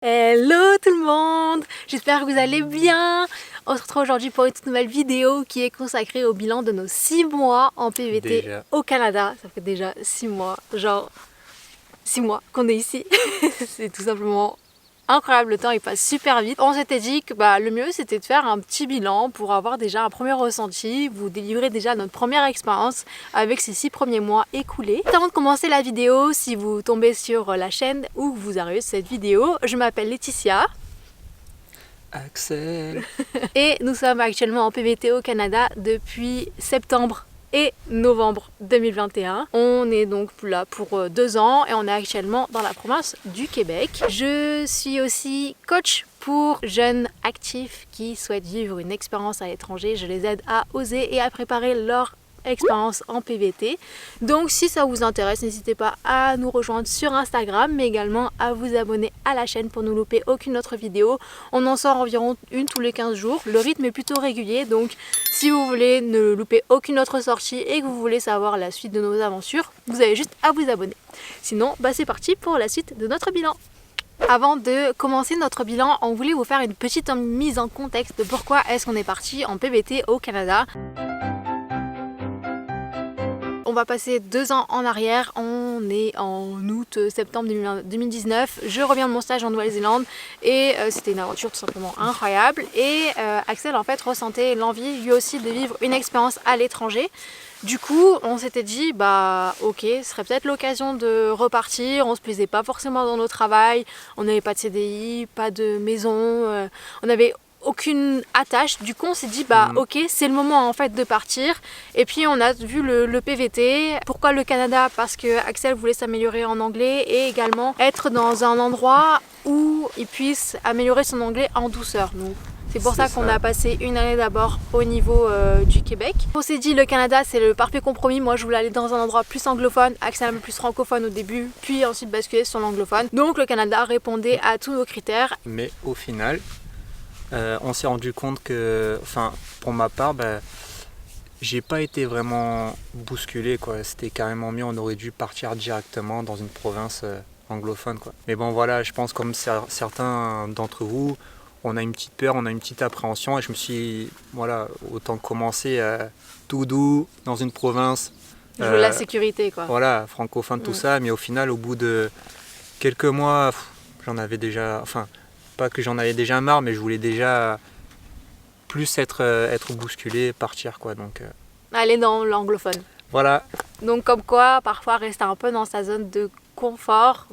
Hello tout le monde, j'espère que vous allez bien. On se retrouve aujourd'hui pour une toute nouvelle vidéo qui est consacrée au bilan de nos 6 mois en PVT Déjà. au Canada. Ça fait déjà 6 mois, genre 6 mois qu'on est ici. C'est tout simplement incroyable, le temps il passe super vite. On s'était dit que le mieux c'était de faire un petit bilan pour avoir déjà un premier ressenti, vous délivrer déjà notre première expérience avec ces 6 premiers mois écoulés. Avant de commencer la vidéo, si vous tombez sur la chaîne ou que vous arrivez sur cette vidéo, je m'appelle Laetitia. Axel. Et nous sommes actuellement en PVT au Canada depuis septembre et novembre 2021. On est donc là pour 2 ans et on est actuellement dans la province du Québec. Je suis aussi coach pour jeunes actifs qui souhaitent vivre une expérience à l'étranger. Je les aide à oser et à préparer leur expérience en PVT. Donc si ça vous intéresse, n'hésitez pas à nous rejoindre sur Instagram, mais également à vous abonner à la chaîne pour ne louper aucune autre vidéo. On en sort environ une tous les 15 jours. Le rythme est plutôt régulier, donc si vous voulez ne louper aucune autre sortie et que vous voulez savoir la suite de nos aventures, vous avez juste à vous abonner. Sinon, c'est parti pour la suite de notre bilan. Avant de commencer notre bilan, on voulait vous faire une petite mise en contexte de pourquoi est-ce qu'on est parti en PVT au Canada. On va passer 2 ans en arrière, on est en août-septembre 2019, je reviens de mon stage en Nouvelle-Zélande et c'était une aventure tout simplement incroyable et Axel en fait ressentait l'envie lui aussi de vivre une expérience à l'étranger. Du coup on s'était dit ok, ce serait peut-être l'occasion de repartir, on se plaisait pas forcément dans notre travail, on n'avait pas de CDI, pas de maison, on avait aucune attache. Du coup on s'est dit ok, c'est le moment en fait de partir. Et puis on a vu le PVT. Pourquoi le Canada? Parce que Axel voulait s'améliorer en anglais et également être dans un endroit où il puisse améliorer son anglais en douceur. Donc c'est pour ça qu'on a passé une année d'abord au niveau du Québec. On s'est dit le Canada c'est le parfait compromis. Moi je voulais aller dans un endroit plus anglophone, Axel un peu plus francophone au début, puis ensuite basculer sur l'anglophone. Donc le Canada répondait à tous nos critères. Mais au final, on s'est rendu compte que, pour ma part, j'ai pas été vraiment bousculé, quoi. C'était carrément mieux, on aurait dû partir directement dans une province anglophone, quoi. Mais bon voilà, je pense comme certains d'entre vous, on a une petite peur, on a une petite appréhension et je me suis dit, voilà, autant commencer tout doux dans une province. Je veux la sécurité, quoi. Voilà, francophone, tout ça, mais au final, au bout de quelques mois, j'en avais déjà, pas que j'en avais déjà marre, mais je voulais déjà plus être bousculé, partir, quoi. Donc, aller dans l'anglophone. Voilà. Donc comme quoi, parfois rester un peu dans sa zone de confort,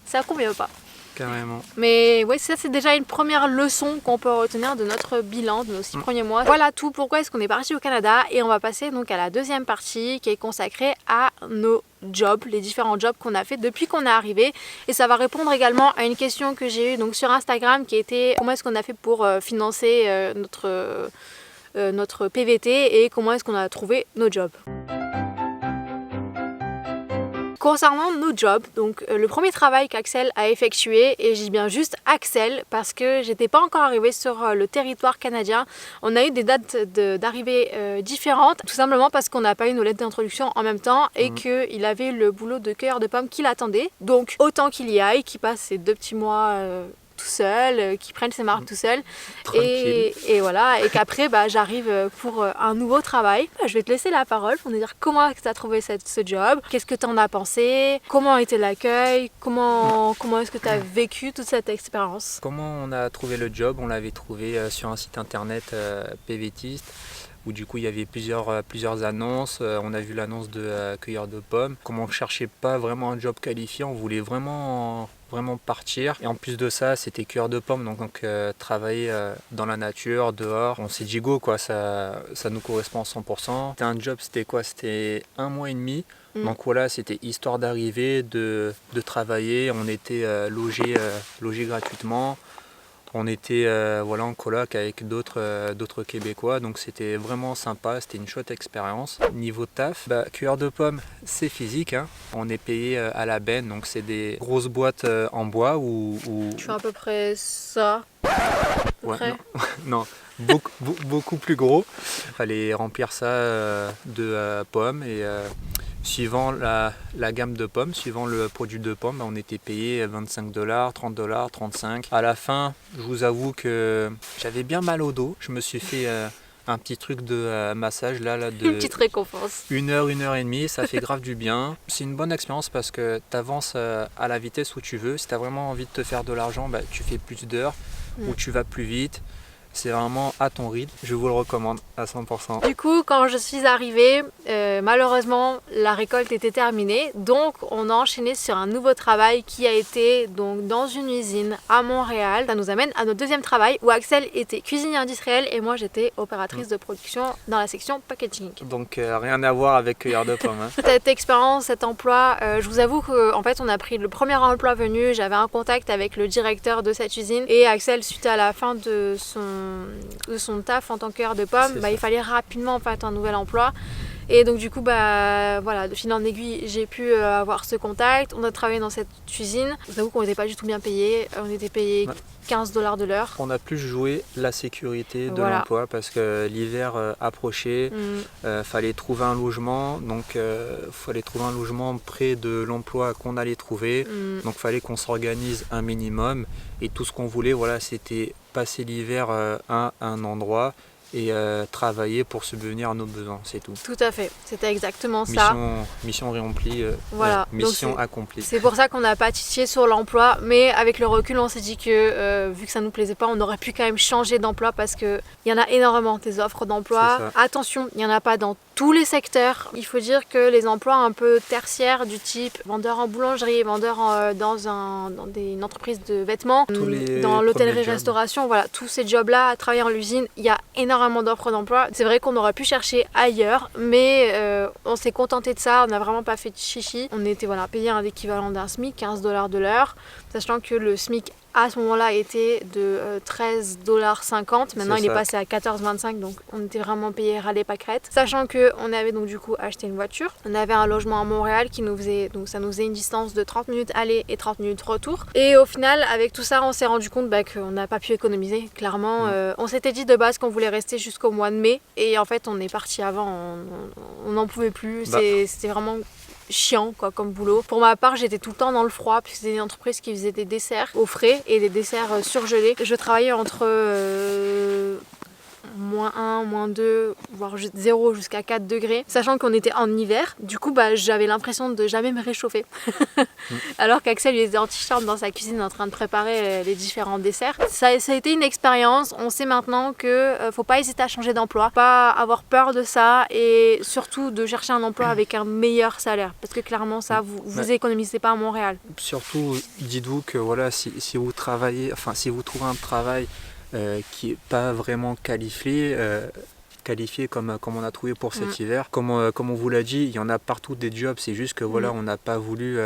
ça convient pas. Carrément. Mais oui, ça c'est déjà une première leçon qu'on peut retenir de notre bilan de nos 6 premiers mois. Voilà tout pourquoi est-ce qu'on est parti au Canada et on va passer donc à la deuxième partie qui est consacrée à nos jobs, les différents jobs qu'on a fait depuis qu'on est arrivé. Et ça va répondre également à une question que j'ai eue donc sur Instagram qui était comment est-ce qu'on a fait pour financer notre PVT et comment est-ce qu'on a trouvé nos jobs. Concernant nos jobs, donc le premier travail qu'Axel a effectué, et je dis bien juste Axel parce que j'étais pas encore arrivée sur le territoire canadien, on a eu des dates d'arrivée différentes, tout simplement parce qu'on n'a pas eu nos lettres d'introduction en même temps et qu'il avait le boulot de cueilleur de pommes qui l'attendait. Donc autant qu'il y aille, qu'il passe ces 2 petits mois tout seul, qui prennent ses marques tout seul et voilà, et qu'après j'arrive pour un nouveau travail. Je vais te laisser la parole pour nous dire comment tu as trouvé ce job, qu'est-ce que tu en as pensé, comment était l'accueil, comment est-ce que tu as vécu toute cette expérience. Comment on a trouvé le job? On l'avait trouvé sur un site internet PVTiste où du coup il y avait plusieurs annonces. On a vu l'annonce de cueilleur de pommes. Comme on ne cherchait pas vraiment un job qualifié, on voulait vraiment partir. Et en plus de ça, c'était cueilleur de pommes, donc travailler dans la nature, dehors. On s'est dit go, quoi, ça nous correspond à 100%. C'était un job, c'était quoi? C'était 1 mois et demi. Donc voilà, c'était histoire d'arriver, de travailler. On était logés gratuitement. On était en coloc avec d'autres Québécois, donc c'était vraiment sympa, c'était une chouette expérience. Niveau taf, cueilleur de pommes, c'est physique, hein. On est payé à la benne, donc c'est des grosses boîtes en bois où... Tu fais à peu près ça. Ouais, non, beaucoup plus gros. Il fallait remplir ça de pommes et Suivant la gamme de pommes, suivant le produit de pommes, on était payé 25 $, 30 $, 35. À la fin, je vous avoue que j'avais bien mal au dos. Je me suis fait un petit truc de massage là de Une petite récompense. 1 heure et demie, ça fait grave du bien. C'est une bonne expérience parce que tu avances à la vitesse où tu veux. Si tu as vraiment envie de te faire de l'argent, tu fais plus d'heures ou tu vas plus vite. C'est vraiment à ton rythme, je vous le recommande à 100%. Du coup, quand je suis arrivée, malheureusement, la récolte était terminée. Donc, on a enchaîné sur un nouveau travail qui a été donc dans une usine à Montréal. Ça nous amène à notre deuxième travail où Axel était cuisinier industriel et moi j'étais opératrice de production dans la section packaging. Donc rien à voir avec cueilleur de pommes. Cette expérience, cet emploi, je vous avoue qu'en fait on a pris le premier emploi venu. J'avais un contact avec le directeur de cette usine et Axel, suite à la fin de son taf en tant que cueilleur de pommes, il fallait rapidement en fait un nouvel emploi. Et donc du coup, voilà, de fil en aiguille, j'ai pu avoir ce contact. On a travaillé dans cette usine. Je vous avoue qu'on n'était pas du tout bien payé. On était payé 15 $ de l'heure. On a plus joué la sécurité de l'emploi parce que l'hiver approchait. Fallait trouver un logement. Donc fallait trouver un logement près de l'emploi qu'on allait trouver. Donc fallait qu'on s'organise un minimum. Et tout ce qu'on voulait, voilà, c'était passer l'hiver à un endroit et travailler pour subvenir à nos besoins, c'est tout. Tout à fait, c'était exactement ça. Mission remplie, voilà. mission accomplie. C'est pour ça qu'on n'a pas titillé sur l'emploi, mais avec le recul, on s'est dit que vu que ça ne nous plaisait pas, on aurait pu quand même changer d'emploi parce qu'il y en a énormément des offres d'emploi. Attention, il n'y en a pas dans tous les secteurs. Il faut dire que les emplois un peu tertiaires du type vendeur en boulangerie, vendeur dans une entreprise de vêtements, dans l'hôtellerie-restauration, voilà, tous ces jobs-là, à travailler en l'usine, il y a énormément d'offres d'emploi. C'est vrai qu'on aurait pu chercher ailleurs, mais on s'est contenté de ça, on n'a vraiment pas fait de chichi. On était payé un équivalent d'un SMIC, 15 $ de l'heure, sachant que le SMIC à ce moment-là était de 13,50 $. Maintenant il est passé à 14,25 $, donc on était vraiment payé râler pas crête. Sachant qu'on avait donc du coup acheté une voiture, on avait un logement à Montréal qui nous faisait, donc ça nous faisait une distance de 30 minutes aller et 30 minutes retour. Et au final, avec tout ça, on s'est rendu compte qu'on n'a pas pu économiser. Clairement, on s'était dit de base qu'on voulait rester jusqu'au mois de mai, et en fait on est parti avant, on n'en pouvait plus. C'était vraiment chiant comme boulot. Pour ma part, j'étais tout le temps dans le froid puisque c'était une entreprise qui faisait des desserts au frais et des desserts surgelés. Je travaillais entre -1, -2, voire 0 jusqu'à 4 degrés, sachant qu'on était en hiver. Du coup, j'avais l'impression de jamais me réchauffer. Alors qu'Axel, il était en t-shirt dans sa cuisine en train de préparer les différents desserts. Ça a été une expérience. On sait maintenant que faut pas hésiter à changer d'emploi, pas avoir peur de ça et surtout de chercher un emploi avec un meilleur salaire. Parce que clairement, ça, vous économisez pas à Montréal. Surtout, dites-vous que voilà, si vous travaillez, si vous trouvez un travail qui n'est pas vraiment qualifié comme on a trouvé pour cet hiver. Comme on vous l'a dit, il y en a partout des jobs, c'est juste que voilà, on n'a pas voulu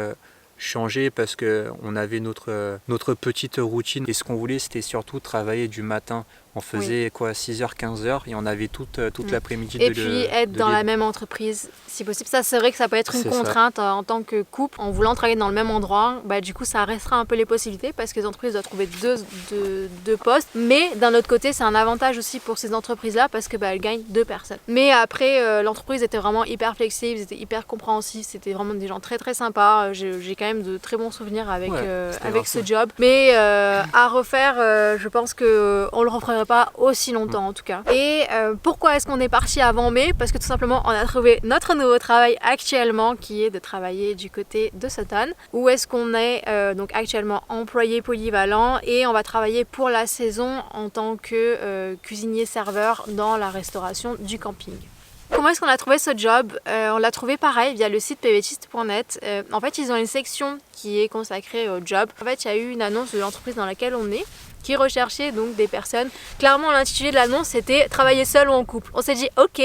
changer parce qu'on avait notre petite routine et ce qu'on voulait c'était surtout travailler du matin. On faisait 6h, 15h et on avait toute l'après-midi et puis être dans la même entreprise si possible. Ça, c'est vrai que ça peut être une contrainte en tant que couple. En voulant travailler dans le même endroit, du coup ça restera un peu les possibilités parce que les entreprises doivent trouver deux postes. Mais d'un autre côté, c'est un avantage aussi pour ces entreprises-là parce que elles gagnent 2 personnes. Mais après, l'entreprise était vraiment hyper flexible, ils étaient hyper compréhensifs, c'était vraiment des gens très très sympas. J'ai quand même de très bons souvenirs avec ce job. Mais à refaire, je pense qu'on le referait pas aussi longtemps en tout cas. Et pourquoi est-ce qu'on est parti avant mai? Parce que tout simplement on a trouvé notre nouveau travail actuellement qui est de travailler du côté de Sutton, où est-ce qu'on est donc actuellement employé polyvalent et on va travailler pour la saison en tant que cuisinier serveur dans la restauration du camping. Comment est-ce qu'on a trouvé ce job? On l'a trouvé pareil via le site pvtiste.net. En fait, ils ont une section qui est consacrée au job. En fait, il y a eu une annonce de l'entreprise dans laquelle on est qui recherchait donc des personnes. Clairement, l'intitulé de l'annonce c'était travailler seul ou en couple. On s'est dit ok,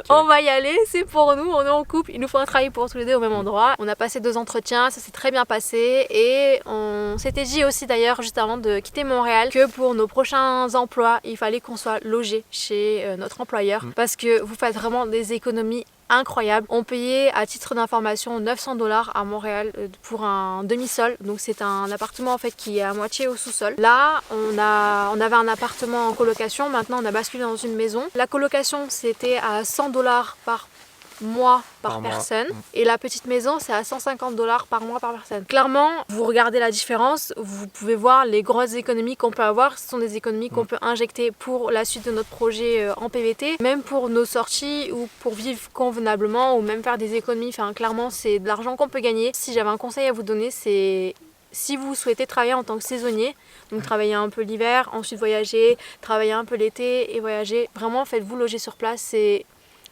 on va y aller, c'est pour nous, on est en couple, il nous faut un travail pour tous les deux au même endroit. On a passé 2 entretiens, ça s'est très bien passé et on s'était dit aussi d'ailleurs juste avant de quitter Montréal que pour nos prochains emplois, il fallait qu'on soit logé chez notre employeur parce que vous faites vraiment des économies incroyable. On payait à titre d'information 900 $ à Montréal pour un demi-sol. Donc c'est un appartement en fait qui est à moitié au sous-sol. Là, on avait un appartement en colocation. Maintenant, on a basculé dans une maison. La colocation, c'était à 100 $ par mois par Par mois. personne. Et la petite maison, c'est à 150 $ par mois par personne. Clairement, vous regardez la différence, vous pouvez voir les grosses économies qu'on peut avoir. Ce sont des économies qu'on peut injecter pour la suite de notre projet en PVT, même pour nos sorties ou pour vivre convenablement ou même faire des économies. Enfin, clairement, c'est de l'argent qu'on peut gagner. Si j'avais un conseil à vous donner, c'est si vous souhaitez travailler en tant que saisonnier, donc travailler un peu l'hiver, ensuite voyager, travailler un peu l'été et voyager, vraiment faites-vous loger sur place.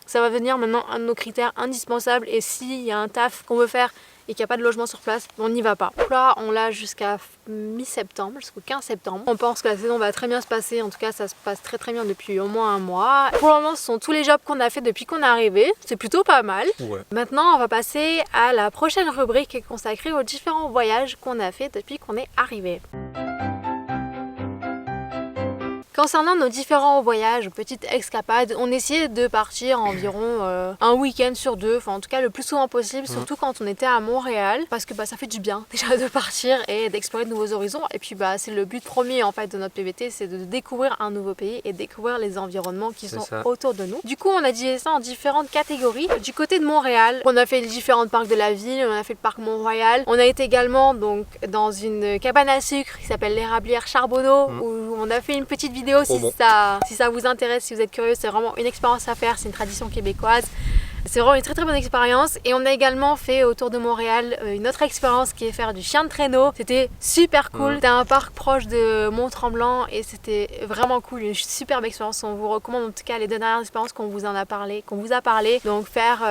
Ça va devenir maintenant un de nos critères indispensables, et s'il y a un taf qu'on veut faire et qu'il n'y a pas de logement sur place, on n'y va pas. Donc là, on l'a jusqu'à mi-septembre, jusqu'au 15 septembre. On pense que la saison va très bien se passer, en tout cas ça se passe très très bien depuis au moins un mois. Pour le moment, ce sont tous les jobs qu'on a fait depuis qu'on est arrivé, c'est plutôt pas mal. Ouais. Maintenant, on va passer à la prochaine rubrique qui est consacrée aux différents voyages qu'on a fait depuis qu'on est arrivé. Concernant nos différents voyages, petites escapades, on essayait de partir environ un week-end sur 2, enfin en tout cas le plus souvent possible, surtout quand on était à Montréal, parce que ça fait du bien déjà de partir et d'explorer de nouveaux horizons. Et puis c'est le but premier en fait de notre PVT, c'est de découvrir un nouveau pays et découvrir les environnements qui sont autour de nous. Du coup, on a divisé ça en différentes catégories. Du côté de Montréal, on a fait les différents parcs de la ville, on a fait le parc Mont-Royal, on a été également donc dans une cabane à sucre qui s'appelle l'Érablière Charbonneau, où on a fait une petite vidéo si ça vous intéresse, si vous êtes curieux. C'est vraiment une expérience à faire, c'est une tradition québécoise. C'est vraiment une très très bonne expérience. Et on a également fait autour de Montréal une autre expérience qui est faire du chien de traîneau. C'était super cool. C'était un parc proche de Mont-Tremblant et c'était vraiment cool, une superbe expérience. On vous recommande en tout cas les deux dernières expériences qu'on vous a parlé. Donc faire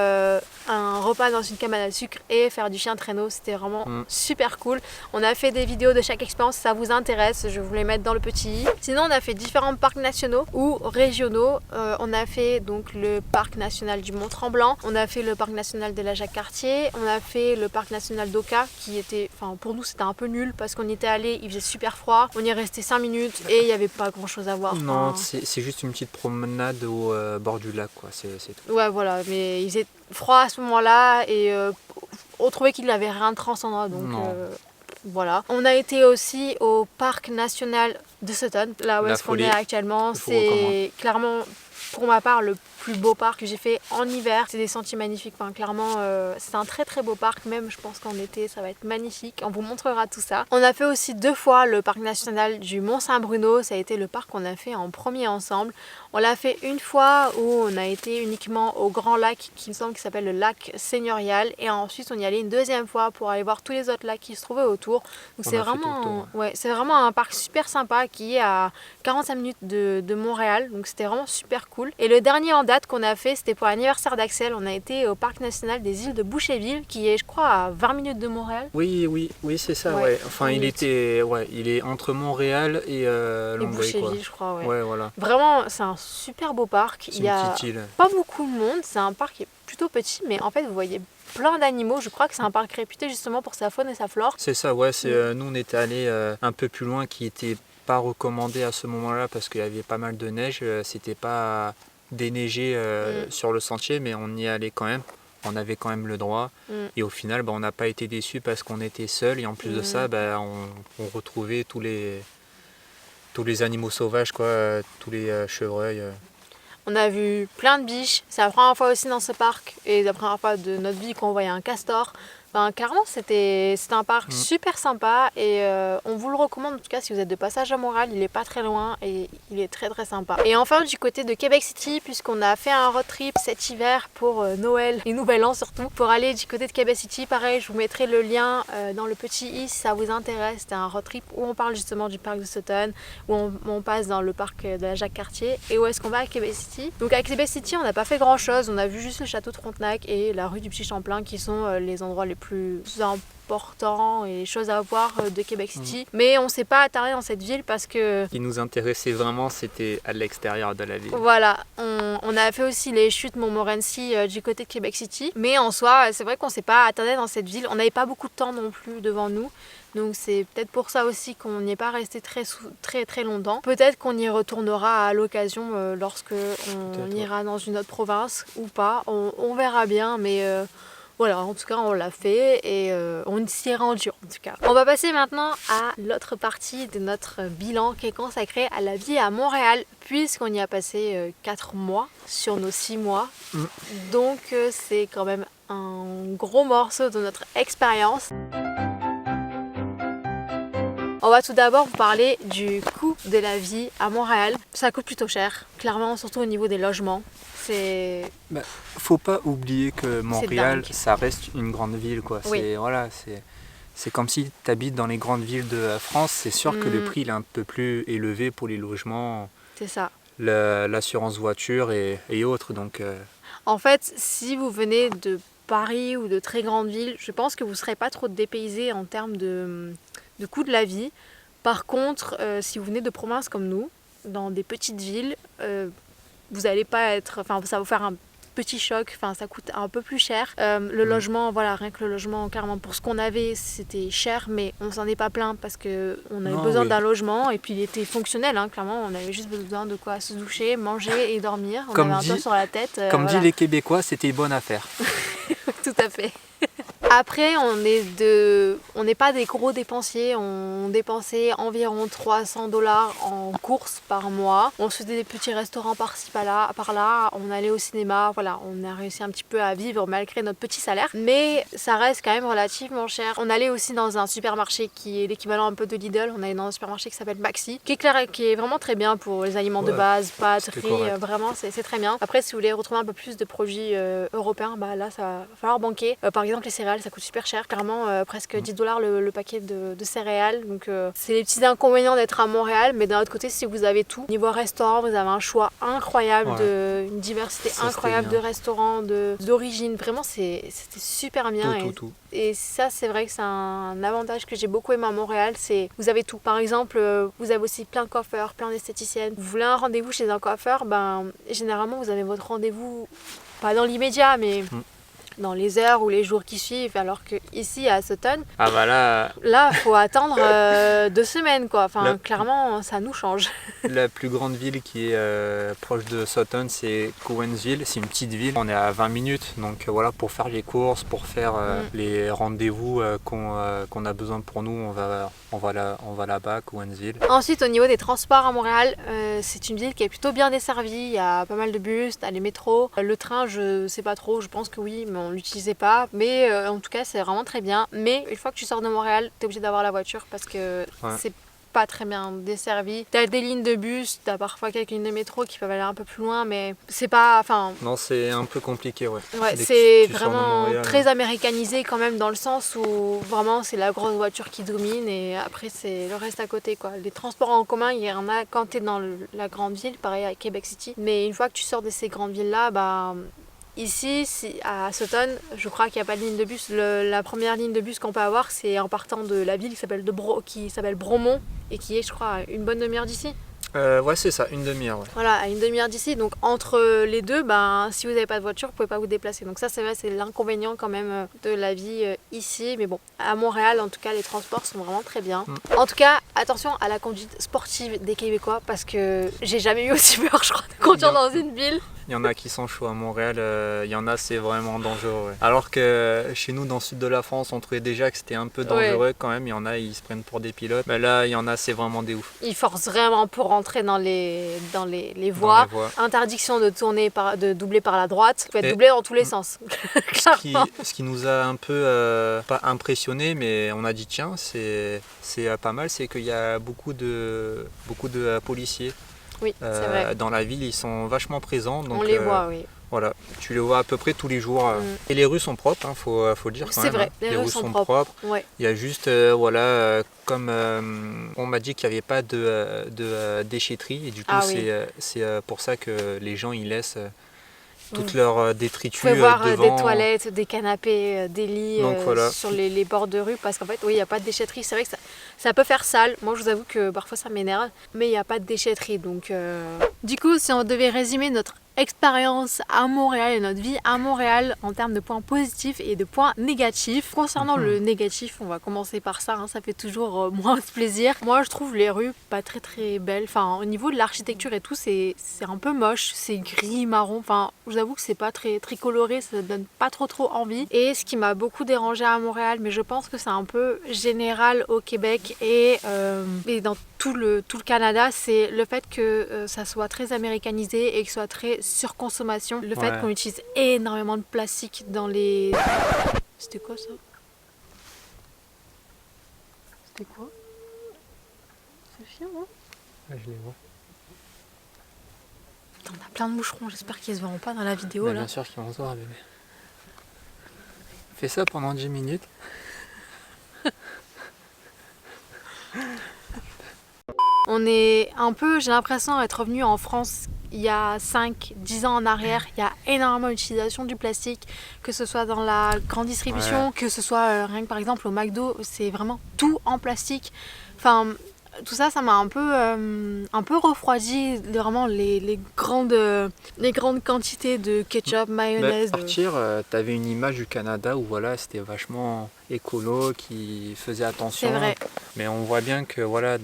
un repas dans une cabane à sucre et faire du chien de traîneau, c'était vraiment super cool. On a fait des vidéos de chaque expérience, si ça vous intéresse, je vais vous les mettre dans le petit i. Sinon, on a fait différents parcs nationaux ou régionaux. On a fait donc le parc national du Mont-Tremblant. On a fait le parc national de la Jacques-Cartier, on a fait le parc national d'Oka qui était, pour nous c'était un peu nul parce qu'on y était allé, il faisait super froid, on y est resté 5 minutes et il n'y avait pas grand chose à voir. Non, c'est juste une petite promenade au bord du lac, quoi, c'est tout. Ouais, voilà, mais il faisait froid à ce moment-là et on trouvait qu'il n'avait rien de transcendant, donc voilà. On a été aussi au parc national de Sutton, là où est-ce qu'on est actuellement. C'est clairement, pour ma part, le plus beau parc que j'ai fait en hiver. C'est des sentiers magnifiques, clairement c'est un très très beau parc, même je pense qu'en été ça va être magnifique. On vous montrera tout ça. On a fait aussi 2 fois le parc national du Mont-Saint-Bruno, ça a été le parc qu'on a fait en premier ensemble. On l'a fait une fois où on a été uniquement au grand lac qui me semble qui s'appelle le lac Seigneurial, et ensuite on y allait une deuxième fois pour aller voir tous les autres lacs qui se trouvaient autour. Donc c'est vraiment un parc super sympa qui est à 45 minutes de Montréal, donc c'était vraiment super cool. Et le dernier en date qu'on a fait, c'était pour l'anniversaire d'Axel. On a été au parc national des îles de Boucherville qui est je crois à 20 minutes de Montréal. Oui c'est ça, ouais. Enfin il est entre Montréal et Longueuil, Boucherville, je crois, ouais. Ouais, voilà. Vraiment, c'est un super beau parc. Il y a pas beaucoup de monde, c'est un parc qui est plutôt petit, mais en fait vous voyez plein d'animaux. Je crois que c'est un parc réputé justement pour sa faune et sa flore. C'est ça, ouais. Nous on était allés un peu plus loin, qui était pas recommandé à ce moment-là parce qu'il y avait pas mal de neige. C'était pas déneigé sur le sentier, mais on y allait quand même. On avait quand même le droit. Et au final, on n'a pas été déçus parce qu'on était seuls. Et en plus de ça, on retrouvait tous les animaux sauvages, quoi, tous les chevreuils. On a vu plein de biches. C'est la première fois aussi dans ce parc et la première fois de notre vie qu'on voyait un castor. Clairement, c'était un parc super sympa et on vous le recommande en tout cas si vous êtes de passage à Montréal. Il est pas très loin et il est très très sympa. Et enfin, du côté de Québec City, puisqu'on a fait un road trip cet hiver pour Noël et Nouvel An surtout, pour aller du côté de Québec City, pareil, je vous mettrai le lien dans le petit i si ça vous intéresse. C'était un road trip où on parle justement du parc de Sutton, où on passe dans le parc de la Jacques-Cartier. Et où est-ce qu'on va à Québec City? Donc à Québec City, on n'a pas fait grand chose. On a vu juste le château de Frontenac et la rue du Petit Champlain qui sont les endroits les plus importants et les choses à voir de Québec City. Mais on s'est pas attardé dans cette ville parce que... Ce qui nous intéressait vraiment, c'était à l'extérieur de la ville. Voilà, on a fait aussi les chutes Montmorency du côté de Québec City. Mais en soi, c'est vrai qu'on s'est pas attardé dans cette ville. On n'avait pas beaucoup de temps non plus devant nous. Donc c'est peut-être pour ça aussi qu'on n'y est pas resté très longtemps. Peut-être qu'on y retournera à l'occasion lorsque on ira dans une autre province ou pas. On verra bien, mais Voilà, en tout cas, on l'a fait et on s'y est rendu en tout cas. On va passer maintenant à l'autre partie de notre bilan qui est consacrée à la vie à Montréal, puisqu'on y a passé 4 mois sur nos 6 mois. Donc c'est quand même un gros morceau de notre expérience. On va tout d'abord vous parler du coût de la vie à Montréal. Ça coûte plutôt cher, clairement, surtout au niveau des logements. Faut pas oublier que Montréal, dingue. ça reste une grande ville, quoi. Oui. C'est comme si tu habites dans les grandes villes de France. C'est sûr que le prix il est un peu plus élevé pour les logements, C'est ça. l'assurance voiture et autres. Donc, En fait, si vous venez de Paris ou de très grandes villes, je pense que vous ne serez pas trop dépaysé en termes de coût de la vie. Par contre, si vous venez de province comme nous, dans des petites villes, vous n'allez pas être... Enfin, ça va vous faire un petit choc, enfin, ça coûte un peu plus cher. Le logement, voilà, rien que le logement, clairement, pour ce qu'on avait, c'était cher, mais on s'en est pas plaint parce qu'on avait besoin d'un logement et puis il était fonctionnel, hein, clairement, on avait juste besoin de quoi se doucher, manger et dormir. On avait un toit sur la tête. Comme voilà. disent les Québécois, c'était une bonne affaire. Tout à fait. Après, on n'est pas des gros dépensiers. On dépensait environ 300 $ en courses par mois. On se faisait des petits restaurants par-ci par-là. On allait au cinéma. Voilà, on a réussi un petit peu à vivre malgré notre petit salaire. Mais ça reste quand même relativement cher. On allait aussi dans un supermarché qui est l'équivalent un peu de Lidl. On allait dans un supermarché qui s'appelle Maxi, qui est vraiment très bien pour les aliments de base, pâtes, riz. Vraiment, c'est très bien. Après, si vous voulez retrouver un peu plus de produits européens, bah là, ça va falloir banquer. Par exemple, les céréales, ça coûte super cher, clairement presque 10 $ le paquet de céréales. Donc c'est les petits inconvénients d'être à Montréal, mais d'un autre côté, si vous avez tout, niveau restaurant, vous avez un choix incroyable, une diversité incroyable de restaurants, d'origine. Vraiment, c'était super bien. Tout. Et ça, c'est vrai que c'est un avantage que j'ai beaucoup aimé à Montréal, c'est vous avez tout. Par exemple, vous avez aussi plein de coiffeurs, plein d'esthéticiennes. Vous voulez un rendez-vous chez un coiffeur, généralement, vous avez votre rendez-vous, pas dans l'immédiat, mais dans les heures ou les jours qui suivent, alors que ici à Sutton, là faut attendre 2 semaines quoi. Enfin clairement ça nous change. La plus grande ville qui est proche de Sutton, c'est Cowansville, c'est une petite ville. On est à 20 minutes, donc voilà, pour faire les courses, pour faire les rendez-vous qu'on a besoin pour nous, on va là-bas à Cowansville. Ensuite au niveau des transports à Montréal, c'est une ville qui est plutôt bien desservie. Il y a pas mal de bus, t'as les métros, le train je sais pas trop, je pense que oui, mais on l'utilisait pas, mais en tout cas c'est vraiment très bien. Mais une fois que tu sors de Montréal, t'es obligé d'avoir la voiture parce que c'est pas très bien desservi. T'as des lignes de bus, t'as parfois quelques lignes de métro qui peuvent aller un peu plus loin, mais c'est pas... Non, c'est un peu compliqué, c'est vraiment très américanisé quand même, dans le sens où vraiment c'est la grosse voiture qui domine et après c'est le reste à côté quoi. Les transports en commun, il y en a quand t'es dans la grande ville, pareil à Québec City, mais une fois que tu sors de ces grandes villes là, ici, à Sutton, je crois qu'il n'y a pas de ligne de bus. La première ligne de bus qu'on peut avoir, c'est en partant de la ville qui s'appelle Bromont et qui est, je crois, à une bonne demi-heure d'ici. Ouais, c'est ça, une demi-heure. Ouais. Voilà, à une demi-heure d'ici. Donc entre les deux, si vous n'avez pas de voiture, vous ne pouvez pas vous déplacer. Donc ça, c'est vrai, c'est l'inconvénient quand même de la vie ici. Mais bon, à Montréal, en tout cas, les transports sont vraiment très bien. En tout cas, attention à la conduite sportive des Québécois parce que j'ai jamais eu aussi peur, je crois, de conduire dans une ville. Il y en a qui sont chauds à Montréal, il y en a c'est vraiment dangereux. Ouais. Alors que chez nous dans le sud de la France, on trouvait déjà que c'était un peu dangereux quand même. Il y en a, ils se prennent pour des pilotes. Mais là, il y en a, c'est vraiment des ouf. Ils forcent vraiment pour rentrer dans les voies. Interdiction de doubler par la droite. Il faut être doublé dans tous les sens. Ce qui nous a un peu, pas impressionné, mais on a dit tiens, c'est pas mal, c'est qu'il y a beaucoup de policiers. Oui, c'est vrai. Dans la ville, ils sont vachement présents. Donc, on les voit, oui. Voilà, tu les vois à peu près tous les jours. Et les rues sont propres, faut le dire quand même. C'est vrai, les rues sont propres. Ouais. Il y a juste, comme on m'a dit qu'il n'y avait pas de déchetterie. Et du coup, c'est pour ça que les gens, ils laissent toutes leurs détritus devant. Vous pouvez voir des toilettes, des canapés, des lits sur les bords de rue. Parce qu'en fait, oui, il n'y a pas de déchetterie. C'est vrai que Ça peut faire sale, moi je vous avoue que parfois ça m'énerve, mais il n'y a pas de déchetterie donc... Du coup, si on devait résumer notre expérience à Montréal et notre vie à Montréal en termes de points positifs et de points négatifs. Concernant le négatif, on va commencer par ça, hein, ça fait toujours moins plaisir. Moi je trouve les rues pas très belles, enfin au niveau de l'architecture et tout c'est un peu moche, c'est gris, marron, enfin je vous avoue que c'est pas très coloré, ça donne pas trop envie. Et ce qui m'a beaucoup dérangé à Montréal, mais je pense que c'est un peu général au Québec et dans tout le Canada, c'est le fait que ça soit très américanisé et que ce soit très surconsommation. Le fait qu'on utilise énormément de plastique dans les... C'était quoi ça? C'était quoi? C'est le chien, non? Ouais, je les vois. Putain, on a plein de moucherons, j'espère qu'ils se verront pas dans la vidéo Mais là. bien sûr qu'ils vont se voir, bébé. Fais ça pendant 10 minutes. On est un peu, j'ai l'impression d'être revenu en France il y a 5-10 ans en arrière. Il y a énormément d'utilisation du plastique, que ce soit dans la grande distribution, que ce soit rien que par exemple au McDo, c'est vraiment tout en plastique. Enfin, tout ça, ça m'a un peu refroidi, vraiment les grandes quantités de ketchup, mayonnaise. Partir, t'avais une image du Canada où voilà, c'était vachement écolo, qui faisait attention. C'est vrai. Mais on voit bien que voilà,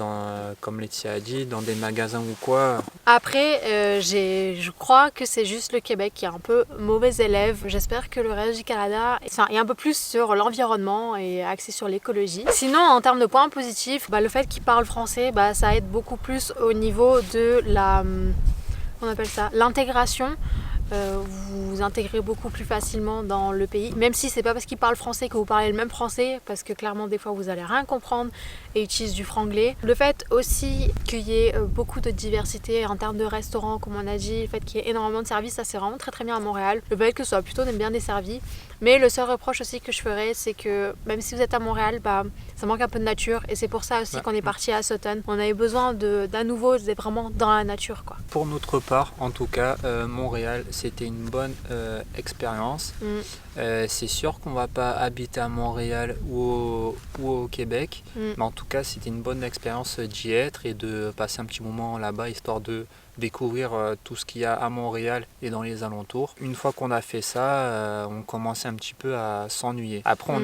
comme Laetitia a dit, dans des magasins ou quoi. Après, je crois que c'est juste le Québec qui est un peu mauvais élève. J'espère que le reste du Canada est un peu plus sur l'environnement et axé sur l'écologie. Sinon, en termes de points positifs, le fait qu'ils parlent français, ça aide beaucoup plus au niveau de on appelle ça l'intégration. Vous vous intégrez beaucoup plus facilement dans le pays, même si c'est pas parce qu'ils parlent français que vous parlez le même français, parce que clairement des fois vous allez rien comprendre et utilisent du franglais. Le fait aussi qu'il y ait beaucoup de diversité en termes de restaurants, comme on a dit, le fait qu'il y ait énormément de services, ça c'est vraiment très bien à Montréal. Le fait que ce soit plutôt bien desservi. Mais le seul reproche aussi que je ferais, c'est que même si vous êtes à Montréal, ça manque un peu de nature et c'est pour ça aussi qu'on est parti à Sutton. On avait besoin d'un nouveau, d'être vraiment dans la nature, quoi. Pour notre part, en tout cas, Montréal, c'était une bonne expérience. C'est sûr qu'on va pas habiter à Montréal ou au Québec, mais en tout cas, c'était une bonne expérience d'y être et de passer un petit moment là-bas, histoire de découvrir tout ce qu'il y a à Montréal et dans les alentours. Une fois qu'on a fait ça, on commençait un petit peu à s'ennuyer. Après, on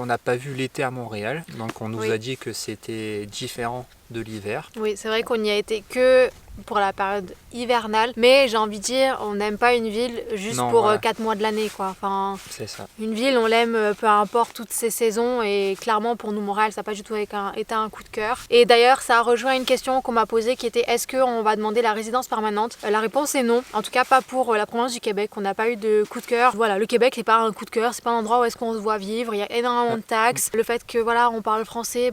n'a pas vu l'été à Montréal, donc on nous a dit que c'était différent de l'hiver. Oui, c'est vrai qu'on n'y a été que pour la période hivernale, mais j'ai envie de dire, on n'aime pas une ville juste pour 4 mois de l'année, quoi. Enfin, c'est ça. Une ville, on l'aime peu importe toutes ses saisons, et clairement pour nous Montréal, ça n'a pas du tout été un coup de cœur. Et d'ailleurs, ça rejoint une question qu'on m'a posée qui était est-ce qu'on va demander la résidence permanente? La réponse est non, en tout cas pas pour la province du Québec, on n'a pas eu de coup de cœur. Voilà, le Québec c'est pas un coup de cœur, c'est pas un endroit où est-ce qu'on se voit vivre, il y a énormément de taxes. Le fait que voilà, on parle français,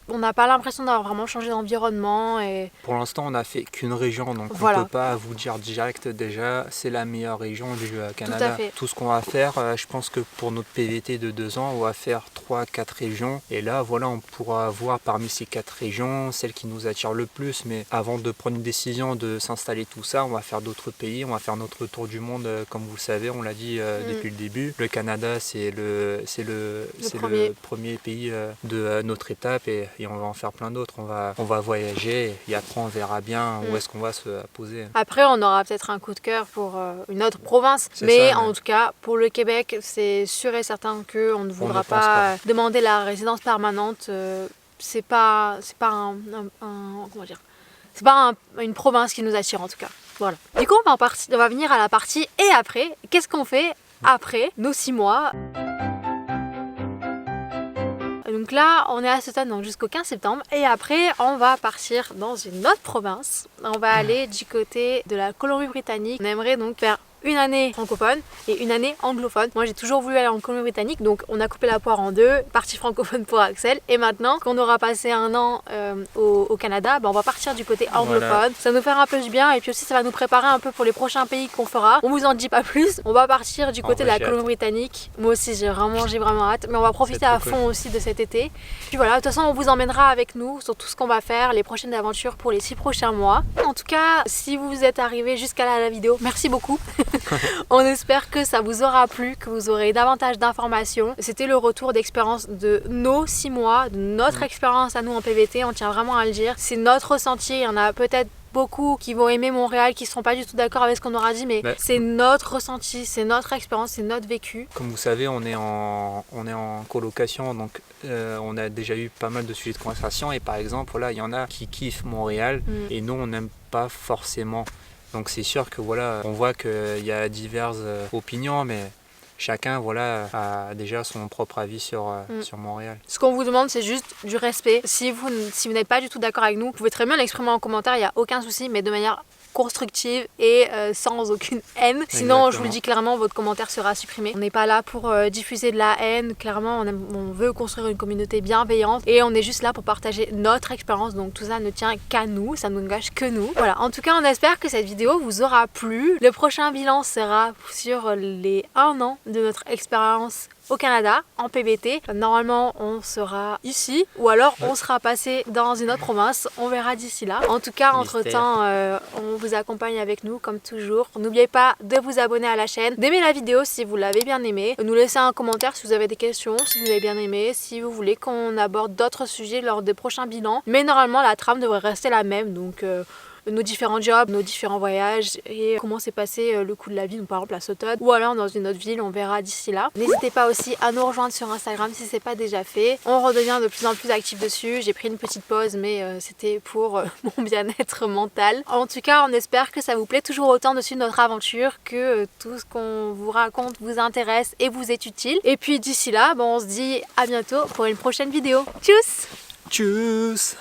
on n'a pas l'impression d'avoir vraiment changé d'environnement. Et... Pour l'instant, on n'a fait qu'une région, donc on ne peut pas vous dire direct déjà, c'est la meilleure région du Canada. Tout à fait. Tout ce qu'on va faire, je pense que pour notre PVT de 2 ans, on va faire 3-4 régions. Et là, voilà, on pourra voir parmi ces 4 régions, celle qui nous attire le plus. Mais avant de prendre une décision de s'installer tout ça, on va faire d'autres pays, on va faire notre tour du monde, comme vous le savez, on l'a dit depuis le début. Le Canada, c'est le premier pays de notre étape. Et on va en faire plein d'autres, on va voyager et après on verra bien où est-ce qu'on va se poser. Après on aura peut-être un coup de cœur pour une autre province, mais en tout cas pour le Québec c'est sûr et certain qu'on ne voudra pas demander la résidence permanente, c'est pas une province qui nous attire en tout cas. Voilà. Du coup on va venir à la partie et après, qu'est-ce qu'on fait après nos 6 mois? Donc là, on est à Sutton donc jusqu'au 15 septembre et après, on va partir dans une autre province. On va aller du côté de la Colombie-Britannique. On aimerait donc faire une année francophone et une année anglophone. Moi j'ai toujours voulu aller en Colombie-Britannique, donc on a coupé la poire en deux, partie francophone pour Axel, et maintenant qu'on aura passé un an au Canada, on va partir du côté anglophone. Voilà. Ça va nous faire un peu du bien et puis aussi ça va nous préparer un peu pour les prochains pays qu'on fera. On vous en dit pas plus, on va partir du côté de la Colombie-Britannique. Moi aussi j'ai vraiment hâte, mais on va profiter à fond aussi de cet été. Puis voilà, de toute façon on vous emmènera avec nous sur tout ce qu'on va faire, les prochaines aventures pour les 6 prochains mois. En tout cas, si vous êtes arrivé jusqu'à là la vidéo, merci beaucoup. On espère que ça vous aura plu, que vous aurez davantage d'informations. C'était le retour d'expérience de nos 6 mois, de notre expérience à nous en PVT, on tient vraiment à le dire. C'est notre ressenti, il y en a peut-être beaucoup qui vont aimer Montréal, qui ne seront pas du tout d'accord avec ce qu'on aura dit, mais c'est notre ressenti, c'est notre expérience, c'est notre vécu. Comme vous savez, on est en colocation, donc on a déjà eu pas mal de sujets de conversation et par exemple, là, il y en a qui kiffent Montréal et nous, on n'aime pas forcément. Donc c'est sûr que voilà, on voit qu'il y a diverses opinions, mais chacun voilà, a déjà son propre avis sur Montréal. Ce qu'on vous demande, c'est juste du respect. Si vous n'êtes pas du tout d'accord avec nous, vous pouvez très bien l'exprimer en commentaire, il n'y a aucun souci, mais de manière constructive et sans aucune haine. Sinon, Exactement. je vous le dis clairement, votre commentaire sera supprimé. On n'est pas là pour diffuser de la haine. Clairement, on veut construire une communauté bienveillante et on est juste là pour partager notre expérience. Donc tout ça ne tient qu'à nous, ça ne engage que nous. Voilà, en tout cas, on espère que cette vidéo vous aura plu. Le prochain bilan sera sur les 1 an de notre expérience au Canada, en PVT. Normalement, on sera ici ou alors on sera passé dans une autre province. On verra d'ici là. En tout cas, entre-temps, on vous accompagne avec nous comme toujours. N'oubliez pas de vous abonner à la chaîne, d'aimer la vidéo si vous l'avez bien aimée, de nous laisser un commentaire si vous avez des questions, si vous avez bien aimé, si vous voulez qu'on aborde d'autres sujets lors des prochains bilans. Mais normalement, la trame devrait rester la même. Donc, nos différents jobs, nos différents voyages et comment s'est passé le coût de la vie, donc par exemple à Sutton ou alors dans une autre ville, on verra d'ici là. N'hésitez pas aussi à nous rejoindre sur Instagram si c'est pas déjà fait. On redevient de plus en plus actif dessus. J'ai pris une petite pause mais c'était pour mon bien-être mental. En tout cas, on espère que ça vous plaît toujours autant de suivre notre aventure, que tout ce qu'on vous raconte vous intéresse et vous est utile. Et puis d'ici là, on se dit à bientôt pour une prochaine vidéo. Tchuss! Tchuss!